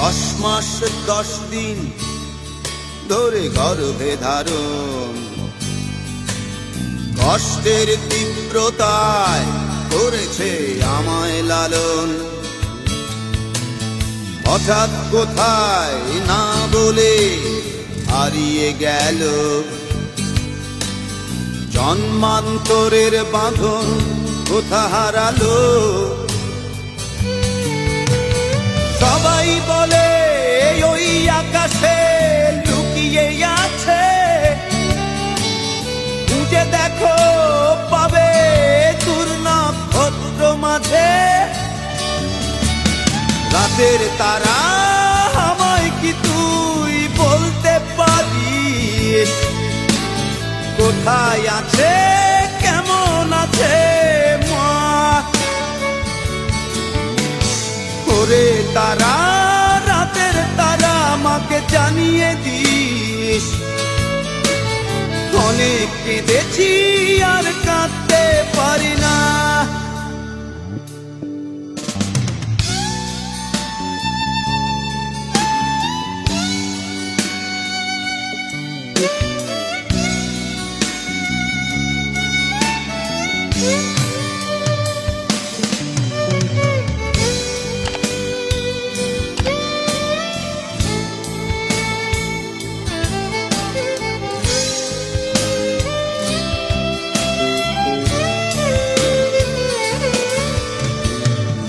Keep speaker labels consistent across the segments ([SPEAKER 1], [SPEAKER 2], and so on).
[SPEAKER 1] 10 মাস 10 দিন ধরে গর্ভে ধারণ, কষ্টের তীব্রতায় করেছে আমায় লালন। হঠাৎ কোথায় না বলে হারিয়ে গেল, জন্মান্তরের বাঁধন কোথা হারালো। সবাই বলে ওই আকাশে লুকিয়ে আছে, খুঁজে দেখো পাবে দূর নক্ষত্র মাঝে। রাতের তারা আমায় কি তুই বলতে পারিস, কোথায় আছে কেমন আছে মা? ওরে তারা, রাতের তারা আমাকে জানিয়ে দিস। অনেক কেঁদেছি আর কাঁদতে পারি না।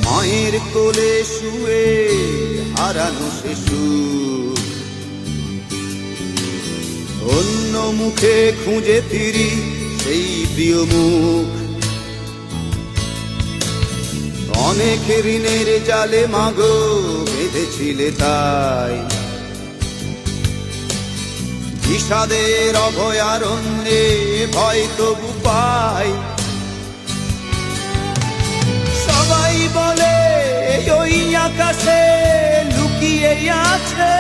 [SPEAKER 1] মায়ের কোলে শুয়ে হারানো শিশু, অন্য মুখে খুঁজে ফিরি সেই প্রিয় মুখ। অনেক ঋণের জালে মাগো বেঁধেছিলে তাই, বিষাদের অভয়ারণ্যে ভয় তবু পাই। সবাই বলে ওই আকাশে লুকিয়ে আছে,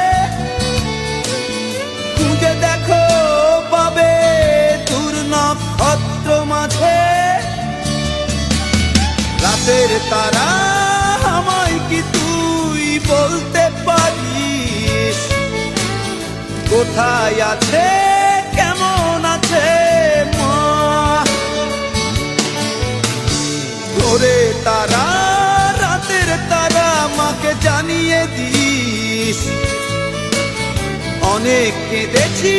[SPEAKER 1] খুঁজে দেখো পাবে দূর নক্ষত্র মাঝে। রাতের তারা আমায় কি তুই বলতে পারিস, কোথায় আছে কেমন আছে মা? ওরে তারা, রাতের তারা আমাকে জানিয়ে দিস। অনেক কেঁদেছি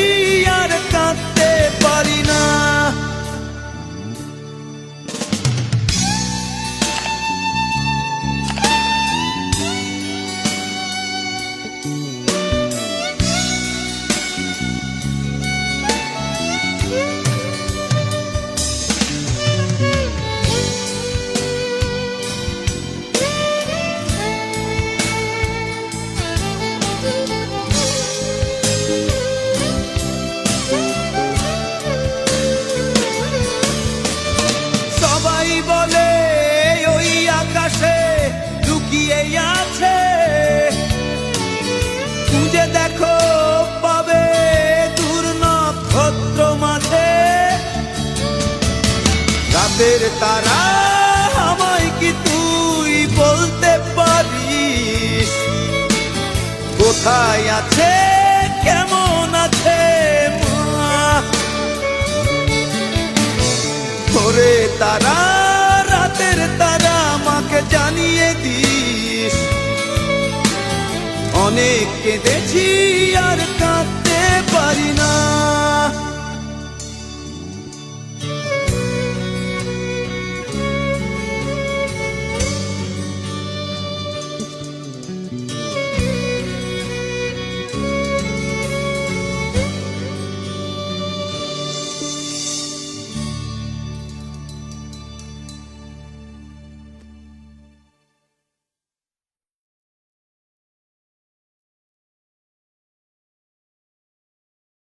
[SPEAKER 1] আর কাঁদতে পারি না। বলে ওই আকাশে লুকিয়ে আছে, খুঁজে দেখো পাবে দূর নক্ষত্র মাঝে। রাতের তারা আমায় কি তুই বলতে পারিস, কোথায় আছে কেমন আছে মা? ওরে তারা, রাতের তারা আমাকে জানিয়ে দিস। অনেক কেঁদেছি আর কাঁদতে পারি না।